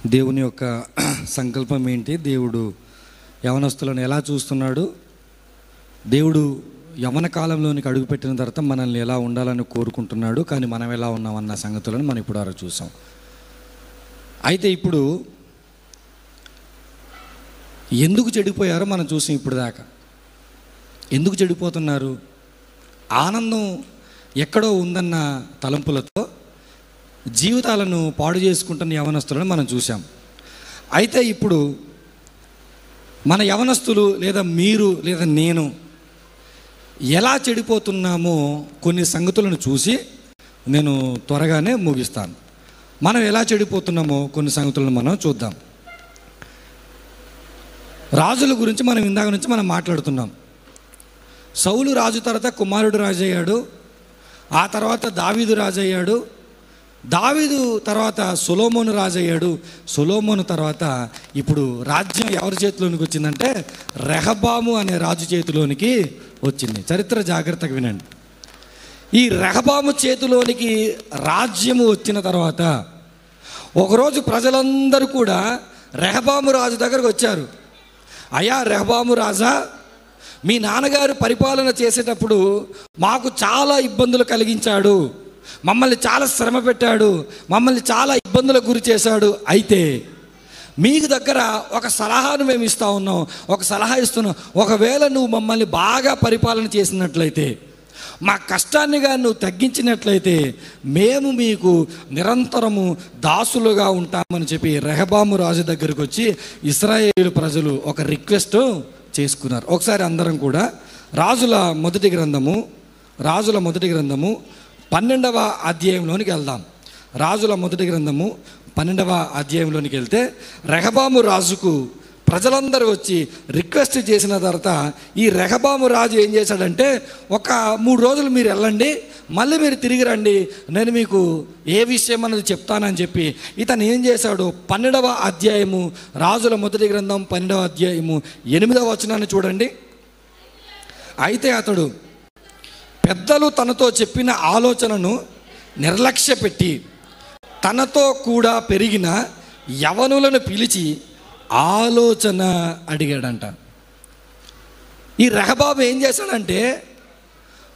దేవుని యొక్క సంకల్పం ఏంటి? దేవుడు యవనస్తులను ఎలా చూస్తున్నాడు? దేవుడు యవన కాలంలోనికి అడుగుపెట్టిన తర్వాత మనల్ని ఎలా ఉండాలని కోరుకుంటున్నాడు, కానీ మనం ఎలా ఉన్నామన్న సంగతులను మనం ఇప్పుడు వరకు చూసాం. అయితే ఇప్పుడు ఎందుకు చెడిపోయారో మనం చూసాం. ఇప్పుడు దాకా ఎందుకు చెడిపోతున్నారు? ఆనందం ఎక్కడో ఉందన్న తలంపులతో జీవితాలను పాడు చేసుకుంటున్న యవనస్తులను మనం చూసాం. అయితే ఇప్పుడు మన యవనస్తులు లేదా మీరు లేదా నేను ఎలా చెడిపోతున్నామో కొన్ని సంగతులను చూసి నేను త్వరగానే ముగిస్తాను. మనం ఎలా చెడిపోతున్నామో కొన్ని సంగతులను మనం చూద్దాం. రాజుల గురించి మనం ఇందాక నుంచి మనం మాట్లాడుతున్నాం. సౌలు రాజు తర్వాత కుమారుడు రాజు అయ్యాడు, ఆ తర్వాత దావీదు రాజు అయ్యాడు, దావీదు తర్వాత సొలొమోను రాజు అయ్యాడు, సొలొమోను తర్వాత ఇప్పుడు రాజ్యం ఎవరి చేతిలోనికి వచ్చిందంటే రెహబాము అనే రాజు చేతిలోనికి వచ్చింది. చరిత్ర జాగ్రత్తగా వినండి. ఈ రెహబాము చేతిలోనికి రాజ్యము వచ్చిన తర్వాత ఒకరోజు ప్రజలందరూ కూడా రెహబాము రాజు దగ్గరకు వచ్చారు. అయ్యా రెహబాము రాజా, మీ నాన్నగారు పరిపాలన చేసేటప్పుడు మాకు చాలా ఇబ్బందులు కలిగించాడు, మమ్మల్ని చాలా శ్రమ పెట్టాడు, మమ్మల్ని చాలా ఇబ్బందులకు గురి చేశాడు. అయితే మీకు దగ్గర ఒక సలహాను మేము ఇస్తూ ఉన్నాం, ఒక సలహా ఇస్తున్నాం. ఒకవేళ నువ్వు మమ్మల్ని బాగా పరిపాలన చేసినట్లయితే, మా కష్టాన్నిగా నువ్వు తగ్గించినట్లయితే మేము మీకు నిరంతరము దాసులుగా ఉంటామని చెప్పి రెహబాము రాజు దగ్గరికి వచ్చి ఇశ్రాయేలు ప్రజలు ఒక రిక్వెస్ట్ చేసుకున్నారు. ఒకసారి అందరం కూడా రాజుల మొదటి గ్రంథము 12వ అధ్యాయంలోనికి వెళ్దాం. రాజుల మొదటి గ్రంథము 12వ అధ్యాయంలోనికి వెళ్తే రెహబాము రాజుకు ప్రజలందరూ వచ్చి రిక్వెస్ట్ చేసిన తర్వాత ఈ రెహబాము రాజు ఏం చేశాడంటే, ఒక 3 రోజులు మీరు వెళ్ళండి, మళ్ళీ మీరు తిరిగి రండి, నేను మీకు ఏ విషయం అన్నది చెప్తానని చెప్పి ఇతను ఏం చేశాడు? 12వ అధ్యాయము రాజుల మొదటి గ్రంథం 12వ అధ్యాయము 8వ వచనాన్ని చూడండి. అయితే అతడు పెద్దలు తనతో చెప్పిన ఆలోచనను నిర్లక్ష్యపెట్టి తనతో కూడా పెరిగిన యవనులను పిలిచి ఆలోచన అడిగాడంట. ఈ రెహబాము ఏం చేశాడంటే,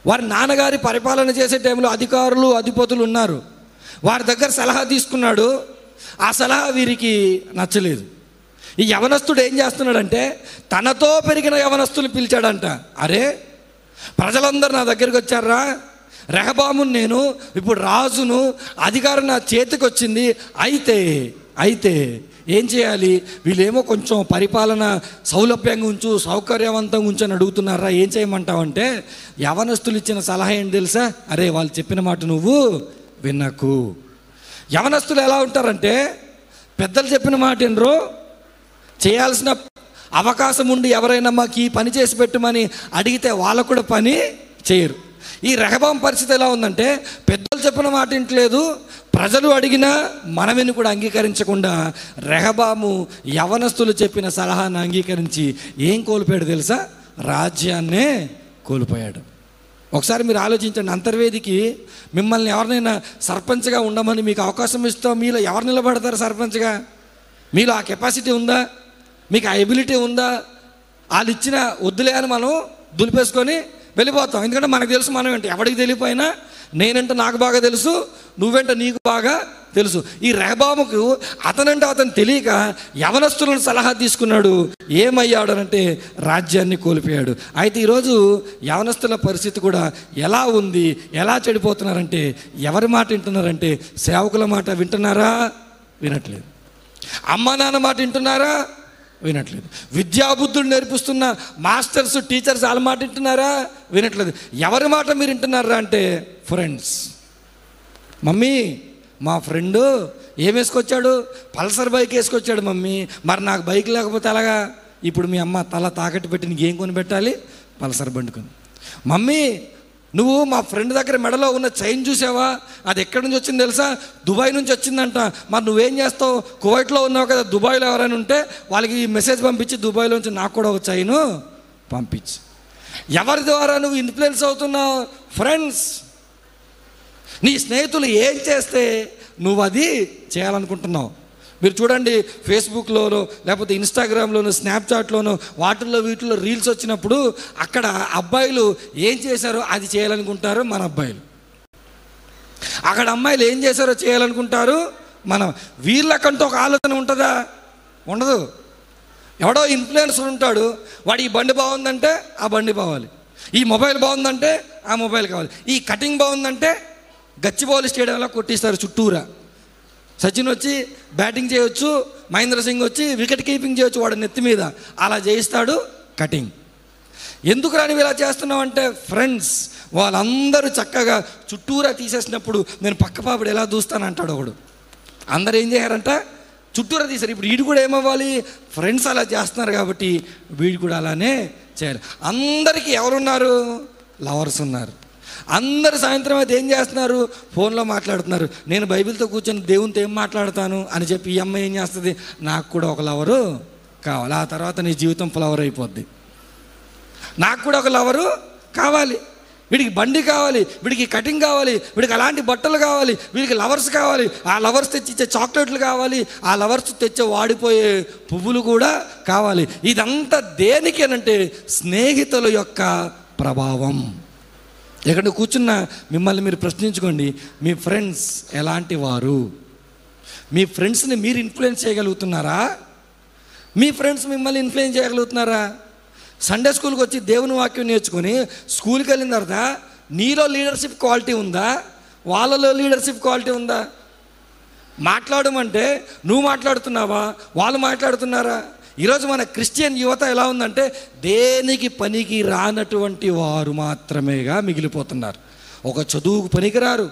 వారి నాన్నగారి పరిపాలన చేసే టైంలో అధికారులు అధిపతులు ఉన్నారు, వారి దగ్గర సలహా తీసుకున్నాడు. ఆ సలహా వీరికి నచ్చలేదు. ఈ యవనస్తుడు ఏం చేస్తున్నాడంటే తనతో పెరిగిన యవనస్తులు పిలిచాడంట. అరే ప్రజలందరూ నా దగ్గరికి వచ్చారా, రెహబామును నేను ఇప్పుడు రాజును, అధికారం నా చేతికి వచ్చింది, అయితే ఏం చేయాలి? వీళ్ళేమో కొంచెం పరిపాలన సౌలభ్యంగా ఉంచు, సౌకర్యవంతంగా ఉంచని అడుగుతున్నారా, ఏం చేయమంటావంటే యవనస్తులు ఇచ్చిన సలహా ఏంటి తెలుసా? అరే వాళ్ళు చెప్పిన మాట నువ్వు వినకు. యవనస్తులు ఎలా ఉంటారంటే పెద్దలు చెప్పిన మాట వినరు, చేయాల్సిన అవకాశం ఉండి ఎవరైనా మాకు ఈ పని చేసి పెట్టమని అడిగితే వాళ్ళకు కూడా పని చేయరు. ఈ రెహబాము పరిస్థితి ఎలా ఉందంటే పెద్దలు చెప్పిన మాట వింటలేదు, ప్రజలు అడిగినా మనవిని కూడా అంగీకరించకుండా రెహబాము యవనస్తులు చెప్పిన సలహాను అంగీకరించి ఏం కోల్పోయాడు తెలుసా? రాజ్యాన్నే కోల్పోయాడు. ఒకసారి మీరు ఆలోచించండి. అంతర్వేదికి మిమ్మల్ని ఎవరినైనా సర్పంచ్గా ఉండమని మీకు అవకాశం ఇస్తాం, మీలో ఎవరు నిలబడతారు సర్పంచ్గా? మీలో ఆ కెపాసిటీ ఉందా? మీకు ఆ ఎబిలిటీ ఉందా? వాళ్ళు ఇచ్చిన వద్దులే అని మనం దులిపేసుకొని వెళ్ళిపోతాం. ఎందుకంటే మనకు తెలుసు మనం ఏంటి. ఎవరికి తెలియపోయినా నేనంటే నాకు బాగా తెలుసు, నువ్వేంటే నీకు బాగా తెలుసు. ఈ రెహబాముకు అతనంటే అతను తెలియక యవనస్తులను సలహా తీసుకున్నాడు. ఏమయ్యాడు అంటే రాజ్యాన్ని కోల్పోయాడు. అయితే ఈరోజు యవనస్తుల పరిస్థితి కూడా ఎలా ఉంది, ఎలా చెడిపోతున్నారంటే ఎవరి మాట వింటున్నారంటే సేవకుల మాట వింటున్నారా? వినట్లేదు. అమ్మా నాన్న మాట వింటున్నారా? వినట్లేదు. విద్యాబుద్ధులు నేర్పిస్తున్న మాస్టర్స్ టీచర్స్ వాళ్ళ మాట వింటున్నారా? వినట్లేదు. ఎవరి మాట మీరు వింటున్నారా అంటే ఫ్రెండ్స్. మమ్మీ మా ఫ్రెండు ఏం వేసుకొచ్చాడు? పల్సర్ బైక్ వేసుకొచ్చాడు మమ్మీ. మరి నాకు బైక్ లేకపోతే అలాగా? ఇప్పుడు మీ అమ్మ తల తాకట్టు పెట్టి నీకేం కొని పెట్టాలి? పల్సర్ బండి కొని. మమ్మీ నువ్వు మా ఫ్రెండ్ దగ్గర మెడలో ఉన్న చైన్ చూసావా? అది ఎక్కడి నుంచి వచ్చింది తెలుసా? దుబాయ్ నుంచి వచ్చిందంట. మరి నువ్వేం చేస్తావు? కువైట్లో ఉన్నావు కదా, దుబాయ్లో ఎవరైనా ఉంటే వాళ్ళకి ఈ మెసేజ్ పంపించి దుబాయ్లోంచి నాకు కూడా ఒక చైను పంపించి. ఎవరి ద్వారా నువ్వు ఇన్ఫ్లుయెన్స్ అవుతున్నావు? ఫ్రెండ్స్. నీ స్నేహితులు ఏం చేస్తే నువ్వు అది చేయాలనుకుంటున్నావు. మీరు చూడండి, ఫేస్బుక్లోనో లేకపోతే ఇన్స్టాగ్రామ్లోనో స్నాప్చాట్లోనో వాటిల్లో వీటిల్లో రీల్స్ వచ్చినప్పుడు అక్కడ అబ్బాయిలు ఏం చేశారో అది చేయాలనుకుంటారు మన అబ్బాయిలు, అక్కడ అమ్మాయిలు ఏం చేశారో చేయాలనుకుంటారు మనం. వీళ్ళకంటూ ఒక ఆలోచన ఉంటుందా? ఉండదు. ఎవడో ఇన్ఫ్లుయెన్సర్ ఉంటాడు, వాడు ఈ బండి బాగుందంటే ఆ బండి బావాలి, ఈ మొబైల్ బాగుందంటే ఆ మొబైల్ కావాలి, ఈ కటింగ్ బాగుందంటే గచ్చిబౌలి స్టేడియంలో కొట్టిస్తారు చుట్టూరా. సచిన్ వచ్చి బ్యాటింగ్ చేయొచ్చు, మహేంద్ర సింగ్ వచ్చి వికెట్ కీపింగ్ చేయొచ్చు వాడు నెత్తి మీద, అలా చేయిస్తాడు కటింగ్. ఎందుకు రాని ఇలా చేస్తున్నావు అంటే, ఫ్రెండ్స్ వాళ్ళందరూ చక్కగా చుట్టూరా తీసేసినప్పుడు నేను పక్కపాపుడు ఎలా దూస్తానంటాడు ఒకడు. అందరు ఏం చేయారంట, చుట్టూరా తీశారు. ఇప్పుడు వీడు కూడా ఏమవ్వాలి, ఫ్రెండ్స్ అలా చేస్తున్నారు కాబట్టి వీడు కూడా అలానే చేయాలి. అందరికీ ఎవరున్నారు? లవర్స్ ఉన్నారు. అందరు సాయంత్రం అయితే ఏం చేస్తున్నారు? ఫోన్లో మాట్లాడుతున్నారు. నేను బైబిల్తో కూర్చొని దేవునితో ఏం మాట్లాడతాను అని చెప్పి ఈ అమ్మాయి ఏం చేస్తుంది, నాకు కూడా ఒక లవరు కావాలి, ఆ తర్వాత నీ జీవితం ఫ్లవర్ అయిపోద్ది. నాకు కూడా ఒక లవరు కావాలి, వీడికి బండి కావాలి, వీడికి కటింగ్ కావాలి, వీడికి అలాంటి బట్టలు కావాలి, వీడికి లవర్స్ కావాలి, ఆ లవర్స్ తెచ్చిచ్చే చాక్లెట్లు కావాలి, ఆ లవర్స్ తెచ్చే వాడిపోయే పువ్వులు కూడా కావాలి. ఇదంతా దేనికి అనంటే స్నేహితుల యొక్క ప్రభావం. ఎక్కడ కూర్చున్న మిమ్మల్ని మీరు ప్రశ్నించుకోండి, మీ ఫ్రెండ్స్ ఎలాంటి వారు? మీ ఫ్రెండ్స్ని మీరు ఇన్ఫ్లుయెన్స్ చేయగలుగుతున్నారా? మీ ఫ్రెండ్స్ మిమ్మల్ని ఇన్ఫ్లుయెన్స్ చేయగలుగుతున్నారా? సండే స్కూల్కి వచ్చి దేవుని వాక్యం నేర్చుకొని స్కూల్కి వెళ్ళిన తర్వాత నీలో లీడర్షిప్ క్వాలిటీ ఉందా, వాళ్ళలో లీడర్షిప్ క్వాలిటీ ఉందా? మాట్లాడమంటే నువ్వు మాట్లాడుతున్నావా, వాళ్ళు మాట్లాడుతున్నారా? ఈరోజు మన క్రిస్టియన్ యువత ఎలా ఉందంటే దేనికి పనికి రానటువంటి వారు మాత్రమేగా మిగిలిపోతున్నారు. ఒక చదువుకు పనికిరారు,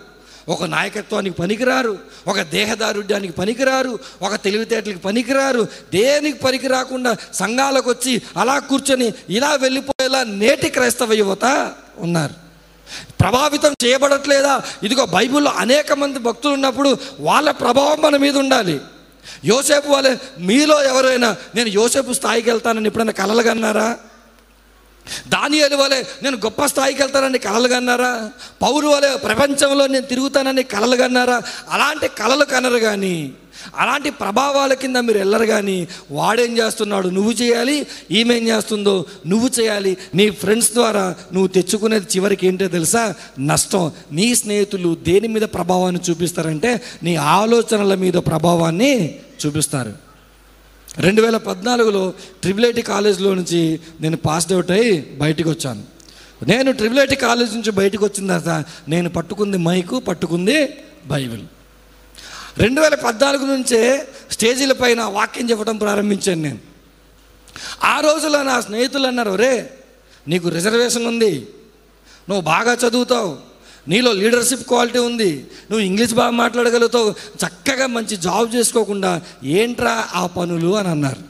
ఒక నాయకత్వానికి పనికిరారు, ఒక దేహదారుఢ్యానికి పనికిరారు, ఒక తెలివితేటలకు పనికిరారు, దేనికి పనికి రాకుండా సంఘాలకు వచ్చి అలా కూర్చొని ఇలా వెళ్ళిపోయేలా నేటి క్రైస్తవ యువత ఉన్నారు. ప్రభావితం చేయబడట్లేదా? ఇదిగో బైబిల్లో అనేక మంది భక్తులు ఉన్నప్పుడు వాళ్ళ ప్రభావం మన మీద ఉండాలి. యోసేపు వాళ్ళే, మీలో ఎవరైనా నేను యోసేపు స్థాయికి వెళ్తానని ఎప్పుడైనా కలలు కన్నారా? దానియేలు వలె నేను గొప్ప స్థాయికి వెళ్తానని కలలు కన్నారా? పౌలు వలె ప్రపంచంలో నేను తిరుగుతానని కలలు కన్నారా? అలాంటి కలలు కనరు. కానీ అలాంటి ప్రభావాల కింద మీరు వెళ్ళరు. కానీ వాడేం చేస్తున్నాడు నువ్వు చేయాలి, ఈమెం చేస్తుందో నువ్వు చేయాలి. నీ ఫ్రెండ్స్ ద్వారా నువ్వు తెచ్చుకునేది చివరికి ఏంటో తెలుసా? నష్టం. నీ స్నేహితులు దేని మీద ప్రభావాన్ని చూపిస్తారంటే నీ ఆలోచనల మీద ప్రభావాన్ని చూపిస్తారు. 2014లో ట్రిపుల్ కాలేజ్లో నుంచి నేను పాస్డ్ అవుట్ అయ్యి బయటికి వచ్చాను. నేను ట్రిపుల్ కాలేజ్ నుంచి బయటకు వచ్చిన తర్వాత నేను పట్టుకుంది మైకు, పట్టుకుంది బైబిల్. 2014 నుంచే స్టేజీల పైన వాక్యం చెప్పడం ప్రారంభించాను నేను. ఆ రోజులో నా స్నేహితులు అన్నారు, రే నీకు రిజర్వేషన్ ఉంది, నువ్వు బాగా చదువుతావు, నీలో లీడర్షిప్ క్వాలిటీ ఉంది, నువ్వు ఇంగ్లీష్ బాగా మాట్లాడగలుగుతావు, చక్కగా మంచి జాబ్ చేసుకోకుండా ఏంట్రా ఆ పనులు అని అన్నారు.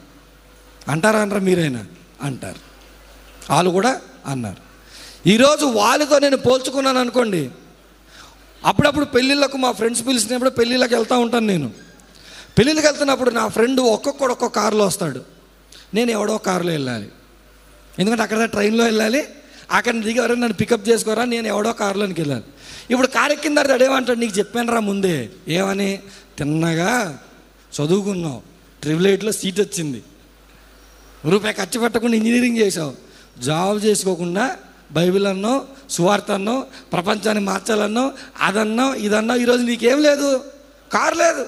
అంటారా మీరైనా? అంటారు. వాళ్ళు కూడా అన్నారు. ఈరోజు వాళ్ళతో నేను పోల్చుకున్నాను అనుకోండి. అప్పుడప్పుడు పెళ్ళిళ్ళకు మా ఫ్రెండ్స్ పిలిచినప్పుడు పెళ్ళిళ్ళకి వెళ్తూ ఉంటాను. నేను పెళ్ళిళ్ళకి వెళ్తున్నప్పుడు నా ఫ్రెండ్ ఒక్కొక్క కారులో వస్తాడు, నేను ఎవడో కారులో వెళ్ళాలి. ఎందుకంటే అక్కడ ట్రైన్లో వెళ్ళాలి, అక్కడ దిగి ఎవరైనా నన్ను పికప్ చేసుకోరా, నేను ఎవడో కారులోనికి వెళ్ళాలి. ఇప్పుడు కారు ఎక్కిన తర్వాత అడేమంటాడు, నీకు చెప్పాను రా ముందే, ఏమని? తిన్నగా చదువుకున్నావు, ట్రిపుల్ 8లో సీట్ వచ్చింది, రూపాయి ఖర్చు పెట్టకుండా ఇంజనీరింగ్ చేసావు, జాబ్ చేసుకోకుండా బైబిల్ అన్నో, సువార్త అన్నో, ప్రపంచాన్ని మార్చాలన్నో, అదన్నో ఇదన్నో. ఈరోజు నీకేం లేదు, కారు లేదు,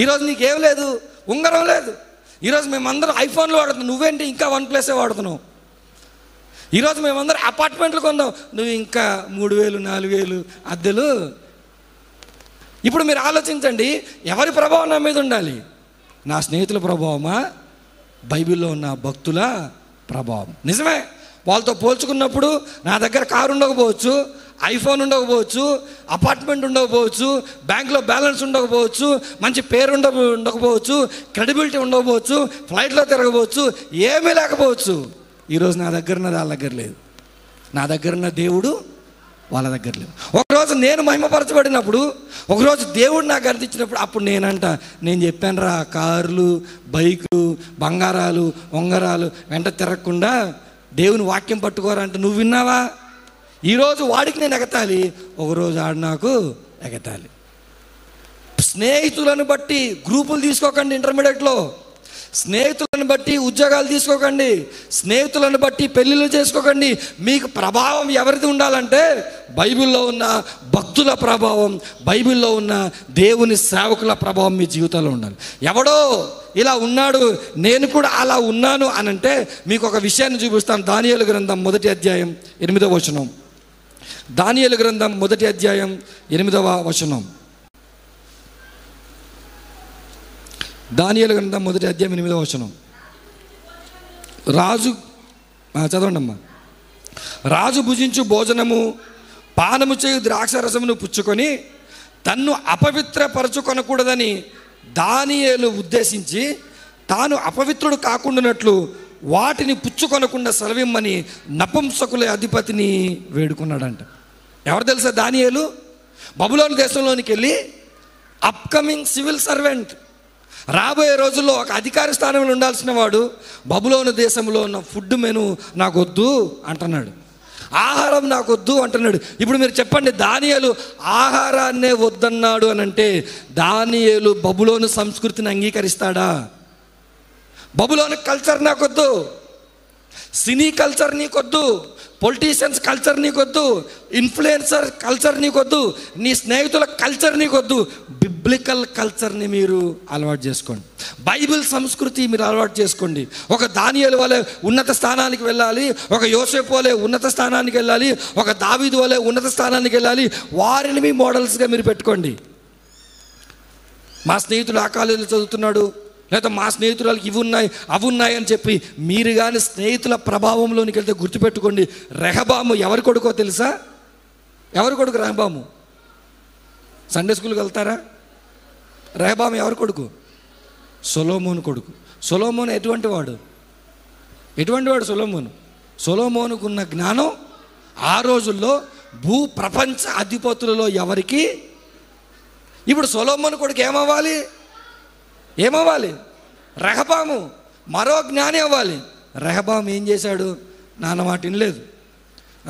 ఈరోజు నీకేం లేదు, ఉంగరం లేదు. ఈరోజు మేమందరం ఐఫోన్లు వాడుతున్నాం, నువ్వేంటి ఇంకా OnePlus వాడుతున్నావు. ఈరోజు మేమందరం అపార్ట్మెంట్లు కొందాం, నువ్వు ఇంకా 3000 4000 అద్దెలు. ఇప్పుడు మీరు ఆలోచించండి, ఎవరి ప్రభావం నా మీద ఉండాలి? నా స్నేహితుల ప్రభావమా, బైబిల్లో ఉన్న భక్తుల ప్రభావం? నిజమే, వాళ్ళతో పోల్చుకున్నప్పుడు నా దగ్గర కారు ఉండకపోవచ్చు, ఐఫోన్ ఉండకపోవచ్చు, అపార్ట్మెంట్ ఉండకపోవచ్చు, బ్యాంక్లో బ్యాలెన్స్ ఉండకపోవచ్చు, మంచి పేరు ఉండకపోవచ్చు, క్రెడిబిలిటీ ఉండకపోవచ్చు, ఫ్లైట్లో తిరగవచ్చు, ఏమీ లేకపోవచ్చు. ఈరోజు నా దగ్గర ఉన్నది వాళ్ళ దగ్గర లేదు, నా దగ్గర ఉన్న దేవుడు వాళ్ళ దగ్గర లేదు. ఒకరోజు నేను మహిమపరచబడినప్పుడు, ఒకరోజు దేవుడు నాకు అర్థించినప్పుడు, అప్పుడు నేను చెప్పాను రా, కార్లు, బైకులు, బంగారాలు, ఉంగరాలు వెంట తిరగకుండా దేవుని వాక్యం పట్టుకోరా అంటే నువ్వు విన్నావా? ఈరోజు వాడికి నేను ఎగతాలి, ఒకరోజు ఆడు నాకు ఎగతాలి. స్నేహితులను బట్టి గ్రూపులు తీసుకోకండి, ఇంటర్మీడియట్లో స్నేహితులను బట్టి ఉద్యోగాలు తీసుకోకండి, స్నేహితులను బట్టి పెళ్ళిళ్ళు చేసుకోకండి. మీకు ప్రభావం ఎవరిది ఉండాలంటే బైబిల్లో ఉన్న భక్తుల ప్రభావం, బైబిల్లో ఉన్న దేవుని సేవకుల ప్రభావం మీ జీవితంలో ఉండాలి. ఎవడో ఇలా ఉన్నాడు, నేను కూడా అలా ఉన్నాను అని అంటే మీకు ఒక విషయాన్ని చూపిస్తాను. దానియేలు గ్రంథం 1వ అధ్యాయం 8వ వచనం. దానియేలు గ్రంథం 1వ అధ్యాయం 8వ వచనం. దానియేలు గ్రంథం 1వ అధ్యాయం 8వ వచనం. రాజు చదవండి అమ్మా. రాజు భుజించు భోజనము పానము చేయు ద్రాక్షరసమును పుచ్చుకొని తన్ను అపవిత్రపరచుకొనకూడదని దానియేలు ఉద్దేశించి తాను అపవిత్రుడు కాకుండానట్లు వాటిని పుచ్చుకొనకుండా సెలవిమ్మని నపుంసకుల అధిపతిని వేడుకున్నాడంట. ఎవరు తెలుసా? దానియేలు బబులోను దేశంలోనికి వెళ్ళి అప్కమింగ్ సివిల్ సర్వెంట్, రాబోయే రోజుల్లో ఒక అధికార స్థానంలో ఉండాల్సిన వాడు బబులోను దేశంలో ఉన్న ఫుడ్ మెను నాకు వద్దు అంటున్నాడు, ఆహారం నాకు వద్దు అంటున్నాడు. ఇప్పుడు మీరు చెప్పండి, దానియేలు ఆహారాన్నే వద్దన్నాడు అని అంటే దానియేలు బబులోను సంస్కృతిని అంగీకరిస్తాడా? బబులోను కల్చర్ నాకొద్దు, సినీ కల్చర్ నీకొద్దు, పొలిటీషియన్స్ కల్చర్ నీకొద్దు, ఇన్ఫ్లుయెన్సర్ కల్చర్ నీకొద్దు, నీ స్నేహితుల కల్చర్ నీకొద్దు. బిబ్లికల్ కల్చర్ని మీరు అలవాటు చేసుకోండి, బైబిల్ సంస్కృతి మీరు అలవాటు చేసుకోండి. ఒక దానియేలు వలె ఉన్నత స్థానానికి వెళ్ళాలి, ఒక యోసేపు వలె ఉన్నత స్థానానికి వెళ్ళాలి, ఒక దావీదు వలె ఉన్నత స్థానానికి వెళ్ళాలి. వారిని మీ మోడల్స్గా మీరు పెట్టుకోండి. మా స్నేహితుడు ఆ కాలేజీలో చదువుతున్నాడు, లేదా మా స్నేహితురాలకి ఇవి ఉన్నాయి అవి ఉన్నాయి అని చెప్పి మీరు కానీ స్నేహితుల ప్రభావంలోనికి వెళ్తే గుర్తుపెట్టుకోండి, రెహబాము ఎవరి కొడుకో తెలుసా? ఎవరి కొడుకు రెహబాము? సండే స్కూల్కి వెళ్తారా? రెహబాము ఎవరి కొడుకు? సొలొమోను కొడుకు. సొలొమోను ఎటువంటి వాడు? సొలొమోనుకు ఉన్న జ్ఞానం ఆ రోజుల్లో భూ ప్రపంచ అధిపతులలో ఎవరికి? ఇప్పుడు సొలొమోను కొడుకు ఏమవ్వాలి? రెహబాము మరో జ్ఞాని అవ్వాలి. రెహబాము ఏం చేశాడు? నాన్న మాట వినలేదు.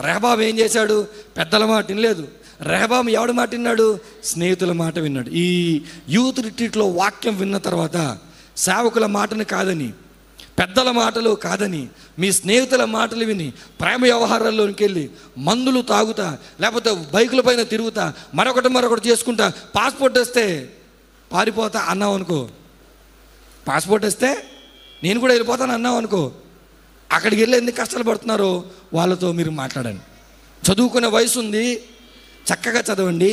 రెహబాము ఏం చేశాడు? పెద్దల మాట వినలేదు. రెహబాము ఎవడి మాట విన్నాడు? స్నేహితుల మాట విన్నాడు. ఈ యూత్ రిట్రీట్లో వాక్యం విన్న తర్వాత సేవకుల మాటను కాదని, పెద్దల మాటలు కాదని, మీ స్నేహితుల మాటలు విని ప్రేమ వ్యవహారాల్లోనికి వెళ్ళి మందులు తాగుతా, లేకపోతే బైకుల పైన తిరుగుతా, మరొకటి చేసుకుంటా, పాస్పోర్ట్ వస్తే పారిపోతా అన్నావు అనుకో, పాస్పోర్ట్ వస్తే నేను కూడా వెళ్ళిపోతాను అన్నావు అనుకో, అక్కడికి వెళ్ళి ఎందుకు కష్టాలు పడుతున్నారో వాళ్ళతో మీరు మాట్లాడండి. చదువుకునే వయసు ఉంది, చక్కగా చదవండి.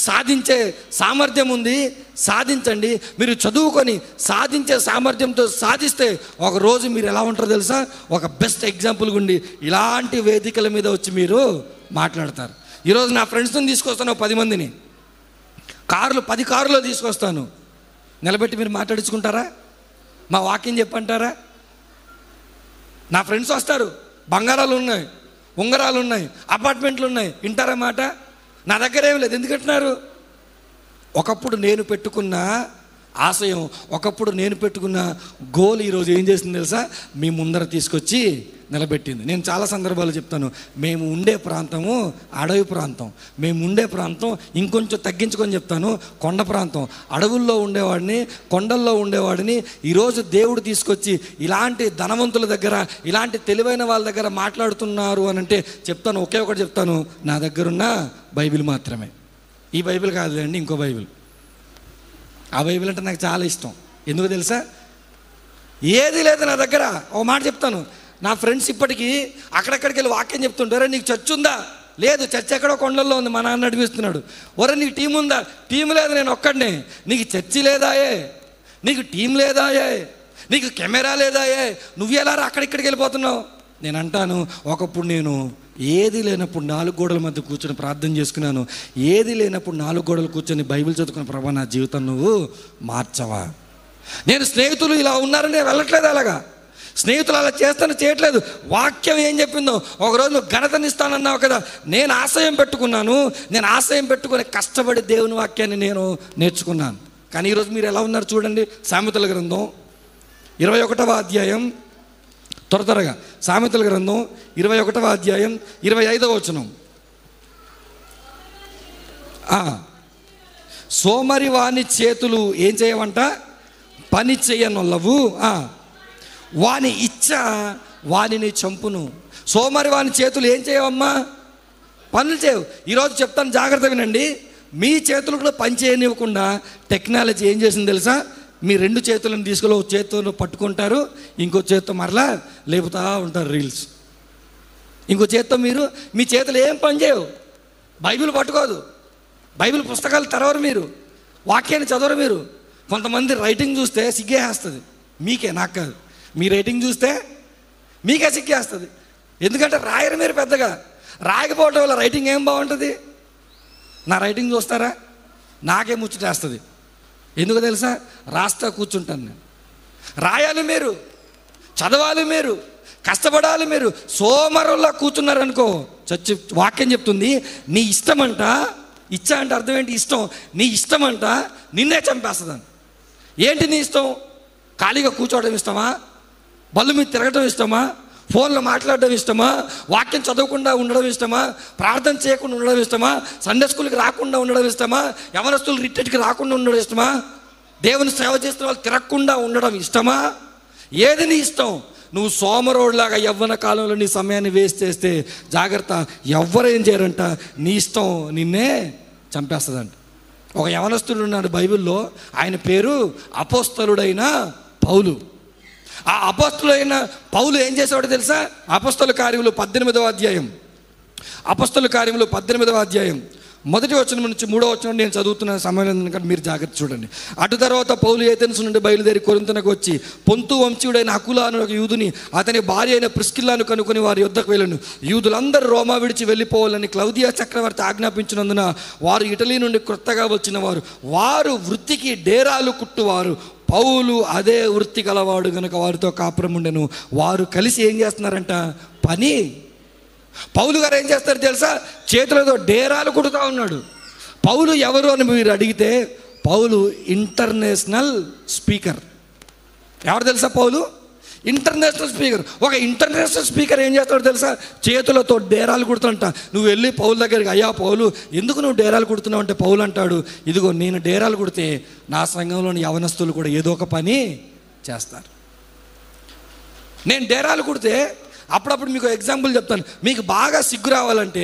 సాధించే సామర్థ్యం ఉంది, సాధించండి. మీరు చదువుకొని సాధించే సామర్థ్యంతో సాధిస్తే ఒకరోజు మీరు ఎలా ఉంటారో తెలుసా? ఒక బెస్ట్ ఎగ్జాంపుల్ ఉండి ఇలాంటి వేదికల మీద వచ్చి మీరు మాట్లాడతారు. ఈరోజు నా ఫ్రెండ్స్ని తీసుకొస్తాను, 10 మందిని, 10 కారులో తీసుకొస్తాను. నిలబెట్టి మీరు మాట్లాడించుకుంటారా? మా వాక్యం చెప్పంటారా? నా ఫ్రెండ్స్ వస్తారు, బంగారాలు ఉన్నాయి, ఉంగరాలు ఉన్నాయి, అపార్ట్మెంట్లు ఉన్నాయి, వింటారా మాట? నా దగ్గర ఏమి లేదు. ఎందుకంటున్నారు? ఒకప్పుడు నేను పెట్టుకున్న ఆశయం, ఒకప్పుడు నేను పెట్టుకున్న గోల్ ఈరోజు ఏం చేసింది తెలుసా? మీ ముందర తీసుకొచ్చి నిలబెట్టింది. నేను చాలా సందర్భాలు చెప్తాను, మేము ఉండే ప్రాంతము అడవి ప్రాంతం, మేము ఉండే ప్రాంతం ఇంకొంచెం తగ్గించుకొని చెప్తాను, కొండ ప్రాంతం. అడవుల్లో ఉండేవాడిని, కొండల్లో ఉండేవాడిని ఈరోజు దేవుడు తీసుకొచ్చి ఇలాంటి ధనవంతుల దగ్గర, ఇలాంటి తెలివైన వాళ్ళ దగ్గర మాట్లాడుతున్నారు అని అంటే చెప్తాను, ఒకే ఒకటి చెప్తాను, నా దగ్గరున్న బైబిల్ మాత్రమే. ఈ బైబిల్ కాదులేండి, ఇంకో బైబిల్. ఆ బైబిల్ అంటే నాకు చాలా ఇష్టం. ఎందుకు తెలుసా? ఏది లేదు నా దగ్గర. ఒక మాట చెప్తాను, నా ఫ్రెండ్స్ ఇప్పటికీ అక్కడెక్కడికి వెళ్ళి వాక్యం చెప్తుంటారా, నీకు చర్చ్ ఉందా? లేదు, చర్చ్ ఎక్కడో కొండల్లో ఉంది, మా నాన్న నడిపిస్తున్నాడు. ఒరే నీకు టీం ఉందా? టీం లేదు, నేను ఒక్కడనే. నీకు చర్చి లేదాయే, నీకు టీం లేదాయే, నీకు కెమెరా లేదాయే, నువ్వు ఎలా అక్కడిక్కడికి వెళ్ళిపోతున్నావు? నేను అంటాను, ఒకప్పుడు నేను ఏది లేనప్పుడు 4 గోడల మధ్య కూర్చొని ప్రార్థన చేసుకున్నాను. ఏది లేనప్పుడు 4 గోడలు కూర్చొని బైబిల్ చదువుకున్న ప్రభా నా జీవితం నువ్వు మార్చవా? నేను స్నేహితులు ఇలా ఉన్నారని నేను వెళ్ళట్లేదు, అలాగా స్నేహితులు అలా చేయట్లేదు. వాక్యం ఏం చెప్పిందో, ఒకరోజు నువ్వు ఘనతనిస్తానన్నావు కదా, నేను ఆశయం పెట్టుకున్నాను. నేను ఆశయం పెట్టుకుని కష్టపడి దేవుని వాక్యాన్ని నేను నేర్చుకున్నాను. కానీ ఈరోజు మీరు ఎలా ఉన్నారు చూడండి. సామెతల గ్రంథం 21వ అధ్యాయం, త్వరగా సామెతల గ్రంథం 21వ అధ్యాయం 25వ వచనం. సోమరి వాని చేతులు ఏం చేయవంట? పని చేయనొల్లవు. వాని ఇచ్చ వానిని చంపును. సోమరి వాని చేతులు ఏం చేయవమ్మా? పనులు చేయవు. ఈరోజు చెప్తాను, జాగ్రత్త వినండి. మీ చేతులు కూడా పని చేయనివ్వకుండా టెక్నాలజీ ఏం చేసింది తెలుసా? మీ 2 చేతులను తీసుకుని ఒక చేతితో పట్టుకుంటారు, ఇంకో చేతితో మరలా లేపుతా ఉంటారు రీల్స్. ఇంకో చేతితో మీ చేతులు ఏం పని చేయవు. బైబిల్ పట్టుకోదు, బైబిల్ పుస్తకాలు తెరవరు, మీరు వాక్యాన్ని చదవరు. మీరు కొంతమంది రైటింగ్ చూస్తే సిగ్గేస్తుంది. మీకే, నాకు కాదు. మీ రైటింగ్ చూస్తే మీకే సిగ్గేస్తుంది. ఎందుకంటే రాయరు మీరు పెద్దగా. రాయకపోవడం వల్ల రైటింగ్ ఏం బాగుంటుంది? నా రైటింగ్ చూస్తారా? నాకే ముచ్చటేస్తుంది. ఎందుకు తెలుసా? రాస్తా కూర్చుంటాను నేను. రాయాలి మీరు, చదవాలి మీరు, కష్టపడాలి మీరు. సోమరులా కూర్చున్నారనుకో, వాక్యం చెప్తుంది, నీ ఇష్టమంట. ఇచ్చా అంటే అర్థం ఏంటి? ఇష్టం. నీ ఇష్టమంట నిన్నే చంపేస్తుందని. ఏంటి నీ ఇష్టం? ఖాళీగా కూర్చోవడం ఇష్టమా? బళ్ళు మీద తిరగడం ఇష్టమా? ఫోన్లో మాట్లాడడం ఇష్టమా? వాక్యం చదవకుండా ఉండడం ఇష్టమా? ప్రార్థన చేయకుండా ఉండడం ఇష్టమా? సండే స్కూల్కి రాకుండా ఉండడం ఇష్టమా? యవనస్తులు రిట్రీట్కి రాకుండా ఉండడం ఇష్టమా? దేవుని సేవ చేస్తున్న వాళ్ళు తిరగకుండా ఉండడం ఇష్టమా? ఏది నీ ఇష్టం? నువ్వు సోమరోడ్లాగా యవ్వన కాలంలో నీ సమయాన్ని వేస్ట్ చేస్తే జాగ్రత్త, ఎవ్వరేం చేయరంట, నీ ఇష్టం నిన్నే చంపేస్తుందంట. ఒక యవనస్తుడు ఉన్నాడు బైబిల్లో, ఆయన పేరు అపోస్తలుడైన పౌలు. ఆ అపోస్తలుడైన పౌలు ఏం చేసేవాడో తెలుసా? అపోస్తల కార్యములు 18వ అధ్యాయం, అపోస్తల కార్యములు 18వ అధ్యాయం 1వ వచనం నుంచి 3వ వచనం నేను చదువుతున్న సమయం మీరు జాగ్రత్త చూడండి. అటు తర్వాత పౌలు ఏథెన్సు నుండి బయలుదేరి కొరింథునకు వచ్చి పొంతు వంశీయుడైన అకుల అనే ఒక యూదుని, అతని భార్య అయిన ప్రిస్కిల్లాను కనుకొని వారి యుద్ధకు వెళ్ళను. యూదులందరూ రోమా విడిచి వెళ్ళిపోవాలని క్లౌదియా చక్రవర్తి ఆజ్ఞాపించినందున వారు ఇటలీ నుండి క్రొత్తగా వచ్చిన వారు వృత్తికి డేరాలు కుట్టువారు. పౌలు అదే వృత్తి గలవాడు కనుక వారితో కాపురం ఉండెను. వారు కలిసి ఏం చేస్తున్నారంట? పని. పౌలు గారు ఏం చేస్తారు తెలుసా? చేతులతో డేరాలు కుడుతూ ఉన్నాడు. పౌలు ఎవరు అని మీరు అడిగితే, పౌలు ఇంటర్నేషనల్ స్పీకర్. ఎవరు తెలుసా? పౌలు ఇంటర్నేషనల్ స్పీకర్. ఒక ఇంటర్నేషనల్ స్పీకర్ ఏం చేస్తాడు తెలుసా? చేతులతో డేరాలు కుడుతుంట. నువ్వు వెళ్ళి పౌలు దగ్గరికి, అయ్యా పౌలు, ఎందుకు నువ్వు డేరాలు కుడుతున్నావు అంటే, పౌలు అంటాడు, ఇదిగో నేను డేరాలు కుడితే నా సంఘంలోని యవనస్తులు కూడా ఏదో ఒక పని చేస్తారు. నేను డేరాలు కుడితే, అప్పుడప్పుడు మీకు ఎగ్జాంపుల్ చెప్తాను. మీకు బాగా సిగ్గు రావాలంటే,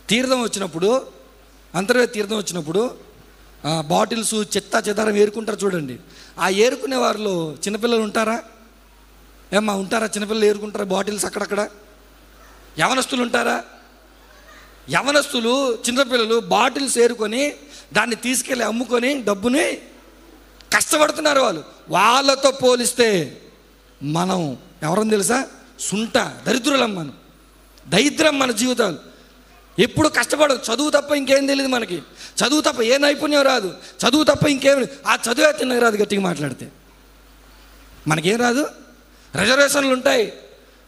తీర్థం వచ్చినప్పుడు, అంతర్వేద తీర్థం వచ్చినప్పుడు బాటిల్స్ చెత్త చెదారం ఏరుకుంటారు చూడండి. ఆ ఏరుకునే వారిలో చిన్నపిల్లలు ఉంటారా? ఏమ్మా ఉంటారా? చిన్నపిల్లలు ఏరుకుంటారా బాటిల్స్ అక్కడక్కడ? యవనస్తులు ఉంటారా? యవనస్తులు, చిన్నపిల్లలు బాటిల్స్ ఏరుకొని దాన్ని తీసుకెళ్ళి అమ్ముకొని డబ్బుని కష్టపడుతున్నారు. వాళ్ళతో పోలిస్తే మనం ఎవరని తెలుసా? సుంట దరిద్రులం. మనం దరిద్రం మన జీవితాలు. ఎప్పుడు కష్టపడదు. చదువు తప్ప ఇంకేం తెలియదు మనకి. చదువు తప్ప ఏ నైపుణ్యం రాదు. చదువు తప్ప ఇంకేం, ఆ చదువే తిన్నది రాదు. గట్టిగా మాట్లాడితే మనకేం రాదు. రిజర్వేషన్లు ఉంటాయి,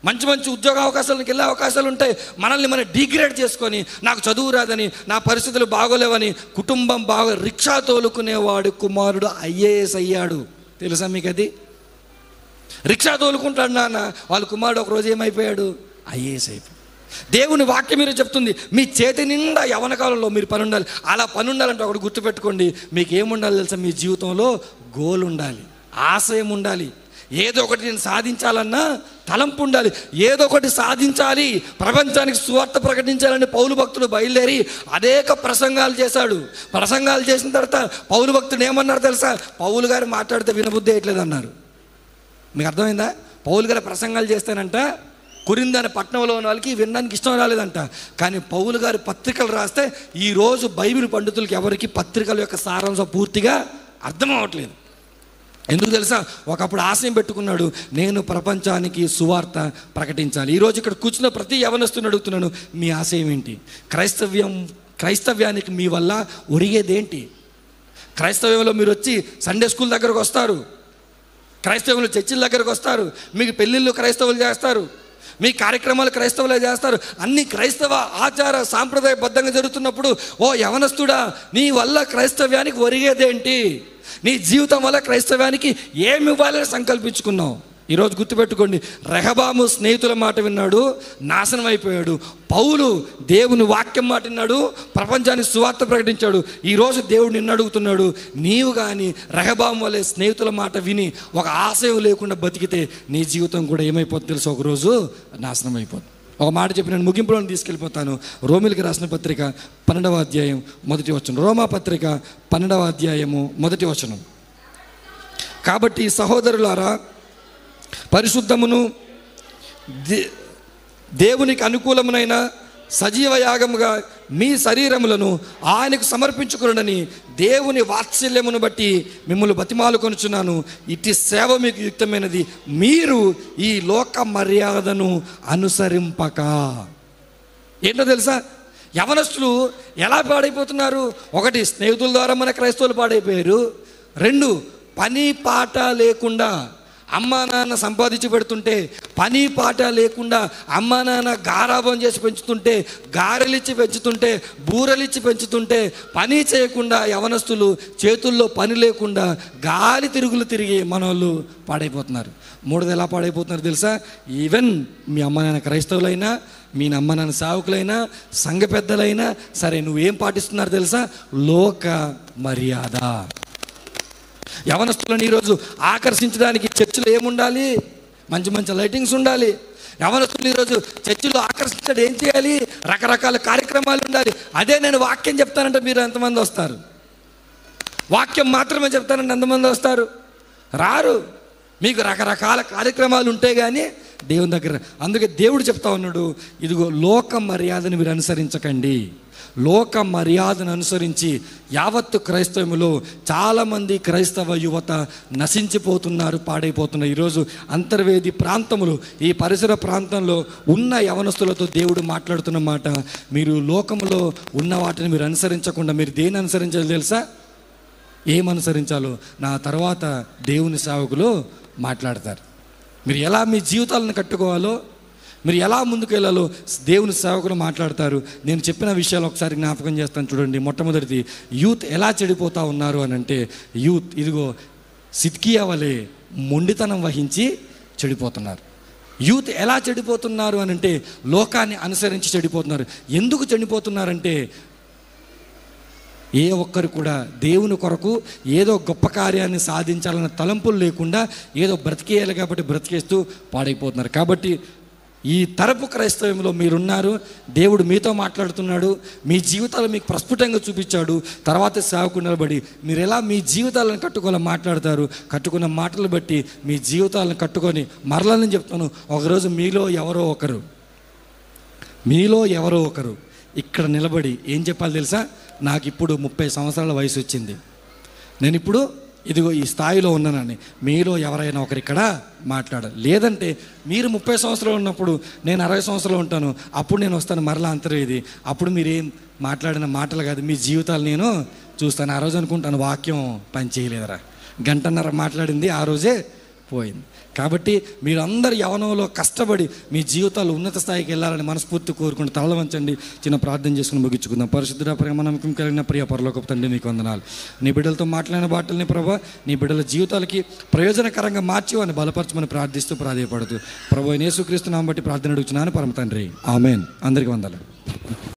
మంచి మంచి ఉద్యోగ అవకాశాలకు వెళ్ళే అవకాశాలు ఉంటాయి. మనల్ని మనం డిగ్రేడ్ చేసుకొని, నాకు చదువు రాదని, నా పరిస్థితులు బాగోలేవని, కుటుంబం రిక్షా తోలుకునేవాడు కుమారుడు IAS అయ్యాడు. తెలుసా మీకు అది? రిక్షా తోలుకుంటాడు నాన్న, వాళ్ళ కుమారుడు ఒకరోజు ఏమైపోయాడు? IAS అయిపోయాడు. దేవుని వాక్యం మీరు చెప్తుంది, మీ చేతి నిండా యవన కాలంలో మీరు పని ఉండాలి. అలా పని ఉండాలంటే ఒకటి గుర్తుపెట్టుకోండి, మీకు ఏముండాలి తెలుసా? మీ జీవితంలో గోల్ ఉండాలి, ఆశయం ఉండాలి. ఏదో ఒకటి నేను సాధించాలన్నా తలంపు ఉండాలి. ఏదో ఒకటి సాధించాలి, ప్రపంచానికి సువార్త ప్రకటించాలని పౌలు భక్తుడు బయలుదేరి అనేక ప్రసంగాలు చేశాడు. ప్రసంగాలు చేసిన తర్వాత పౌలు భక్తుడు ఏమన్నారు తెలుసా? పౌలు గారు మాట్లాడితే వినబుద్ధి వేయట్లేదు అన్నారు. మీకు అర్థమైందా? పౌలు గారు ప్రసంగాలు చేస్తానంట కొరింథు అనే పట్టణంలో ఉన్న వాళ్ళకి వినడానికి ఇష్టం రాలేదంట. కానీ పౌలు గారు పత్రికలు రాస్తే ఈరోజు బైబిల్ పండితులకి ఎవరికి పత్రికల యొక్క సారాంశం పూర్తిగా అర్థం అవ్వట్లేదు. ఎందుకు తెలుసా? ఒకప్పుడు ఆశయం పెట్టుకున్నాడు, నేను ప్రపంచానికి సువార్త ప్రకటించాలి. ఈరోజు ఇక్కడ కూర్చున్న ప్రతి యవనస్తుని అడుగుతున్నాను, మీ ఆశయం ఏంటి? క్రైస్తవ్యానికి మీ వల్ల ఒరిగేదేంటి? క్రైస్తవ్యంలో మీరు వచ్చి సండే స్కూల్ దగ్గరకు వస్తారు, క్రైస్తవులు చర్చిల దగ్గరకు వస్తారు, మీకు పెళ్ళిళ్ళు క్రైస్తవులు చేస్తారు, మీ కార్యక్రమాలు క్రైస్తవులే చేస్తారు. అన్ని క్రైస్తవ ఆచార సాంప్రదాయబద్ధంగా జరుగుతున్నప్పుడు, ఓ యవనస్తుడా, నీ వల్ల క్రైస్తవ్యానికి ఒరిగేదేంటి? నీ జీవితం వల్ల క్రైస్తవ్యానికి ఏమి ఇవ్వాలని సంకల్పించుకున్నావు? ఈరోజు గుర్తుపెట్టుకోండి, రెహబాము స్నేహితుల మాట విన్నాడు, నాశనం అయిపోయాడు. పౌలు దేవుని వాక్యం మాట విన్నాడు, ప్రపంచానికి సువార్త ప్రకటించాడు. ఈరోజు దేవుడు నిన్ను అడుగుతున్నాడు, నీవు కానీ రెహబాము వలె స్నేహితుల మాట విని ఒక ఆశయం లేకుండా బతికితే నీ జీవితం కూడా ఏమైపోతుంది తెలుసు, ఒకరోజు నాశనం అయిపోతుంది. ఒక మాట చెప్పి నేను ముగింపులో తీసుకెళ్ళిపోతాను. రోమిలికి రాసిన పత్రిక 12వ అధ్యాయం 1వ వచనం. రోమా పత్రిక 12వ అధ్యాయము 1వ వచనం. కాబట్టి సహోదరులారా, పరిశుద్ధమును దేవునికి అనుకూలమునైన సజీవ యాగముగా మీ శరీరములను ఆయనకు సమర్పించుకునని దేవుని వాత్సల్యమును బట్టి మిమ్మల్ని బతిమాలుకొనుచున్నాను. ఇట్టి సేవ మీకు యుక్తమైనది, మీరు ఈ లోక మర్యాదను అనుసరింపక. ఏంటో తెలుసా, యవనస్తులు ఎలా పాడైపోతున్నారు? ఒకటి, స్నేహితుల ద్వారా మన క్రైస్తవులు పాడైపోయారు. 2, పని పాట లేకుండా అమ్మా నాన్న సంపాదించి పెడుతుంటే, పని పాట లేకుండా అమ్మా నాన్న గారాబం చేసి పెంచుతుంటే, గారెలిచ్చి పెంచుతుంటే, బూరలిచ్చి పెంచుతుంటే, పని చేయకుండా యవనస్తులు చేతుల్లో పని లేకుండా గాలి తిరుగులు తిరిగి మనోళ్ళు పాడైపోతున్నారు. మూడోది ఎలా పాడైపోతున్నారు తెలుసా? ఈవెన్ మీ అమ్మ నాన్న క్రైస్తవులైనా, మీ అమ్మ నాన్న సేవకులైనా, సంఘ పెద్దలైనా సరే, నువ్వేం పాటిస్తున్నారు తెలుసా? లోక మర్యాద. యవనస్తులను ఈరోజు ఆకర్షించడానికి చర్చిలో ఏముండాలి? మంచి మంచి లైటింగ్స్ ఉండాలి. యవనస్తులు ఈరోజు చర్చిలో ఆకర్షించడం ఏం చేయాలి? రకరకాల కార్యక్రమాలు ఉండాలి. అదే నేను వాక్యం చెప్తానంటే మీరు ఎంతమంది వస్తారు? వాక్యం మాత్రమే చెప్తానంటే ఎంతమంది వస్తారు? రారు. మీకు రకరకాల కార్యక్రమాలు ఉంటే కానీ దేవుని దగ్గర. అందుకే దేవుడు చెప్తా ఉన్నాడు, ఇదిగో లోక మర్యాదను మీరు అనుసరించకండి. లోక మర్యాదను అనుసరించి యావత్తు క్రైస్తవములో చాలామంది క్రైస్తవ యువత నశించిపోతున్నారు, పాడైపోతున్నారు. ఈరోజు అంతర్వేది ప్రాంతములు, ఈ పరిసర ప్రాంతంలో ఉన్న యవనస్తులతో దేవుడు మాట్లాడుతున్న మాట, మీరు లోకంలో ఉన్న వాటిని మీరు అనుసరించకుండా మీరు దేన్ని అనుసరించాలో తెలుసా? ఏమనుసరించాలో నా తర్వాత దేవుని సేవకులు మాట్లాడతారు. మీరు ఎలా మీ జీవితాలను కట్టుకోవాలో, మీరు ఎలా ముందుకు వెళ్ళాలో దేవుని సేవకులు మాట్లాడతారు. నేను చెప్పిన విషయాలు ఒకసారి జ్ఞాపకం చేస్తాను చూడండి. మొట్టమొదటిది, యూత్ ఎలా చెడిపోతూ ఉన్నారు అని అంటే, యూత్ ఇదిగో సిద్కియా వలె మొండితనం వహించి చెడిపోతున్నారు. యూత్ ఎలా చెడిపోతున్నారు అని అంటే, లోకాన్ని అనుసరించి చెడిపోతున్నారు. ఎందుకు చెడిపోతున్నారంటే, ఏ ఒక్కరు కూడా దేవుని కొరకు ఏదో గొప్ప కార్యాన్ని సాధించాలన్న తలంపులు లేకుండా ఏదో బ్రతికేయాలి కాబట్టి బ్రతికేస్తూ పాడైపోతున్నారు. కాబట్టి ఈ తరపు క్రైస్తవంలో మీరున్నారు, దేవుడు మీతో మాట్లాడుతున్నాడు, మీ జీవితాలు మీకు ప్రస్ఫుటంగా చూపించాడు. తర్వాత సేవకు నిలబడి మీరు ఎలా మీ జీవితాలను కట్టుకోవాలని మాట్లాడతారు. కట్టుకున్న మాటలు బట్టి మీ జీవితాలను కట్టుకొని మరలా నేను చెప్తాను, ఒకరోజు మీలో ఎవరో ఒకరు ఇక్కడ నిలబడి ఏం చెప్పాలి తెలుసా? నాకు ఇప్పుడు 30 సంవత్సరాల వయసు వచ్చింది, నేను ఇప్పుడు ఇదిగో ఈ స్థాయిలో ఉన్నానని మీలో ఎవరైనా ఒకరు ఇక్కడ మాట్లాడాలి. లేదంటే మీరు 30 సంవత్సరాలు ఉన్నప్పుడు నేను 60 సంవత్సరాలు ఉంటాను, అప్పుడు నేను వస్తాను మరలా అంతర్వేది, అప్పుడు మీరేం మాట్లాడిన మాటలు కాదు మీ జీవితాలు నేను చూస్తాను. ఆ రోజు అనుకుంటాను వాక్యం పని చేయలేదురా, గంటన్నర మాట్లాడింది ఆ రోజే పోయింది. కాబట్టి మీరందరూ యవనంలో కష్టపడి మీ జీవితాలు ఉన్నత స్థాయికి వెళ్ళాలని మనస్ఫూర్తి కోరుకుంటూ తల వంచండి. చిన్న ప్రార్థన చేసుకుని ముగించుకుందాం. పరిశుద్ధ ప్రేమ నమ్మకం కలిగిన ప్రియ పరలోకపు తండ్రి, నీకు వందనాలు. నీ బిడ్డలతో మాట్లాడిన మాటల్ని ప్రభా నీ బిడ్డల జీవితాలకి ప్రయోజనకరంగా మార్చివని బలపరచమని ప్రార్థిస్తూ ప్రాధేయపడుతూ ప్రభు యేసుక్రీస్తు నామం బట్టి ప్రార్థన అడుగుతున్నాను పరమ తండ్రి, ఆమేన్. అందరికీ వందనాలు.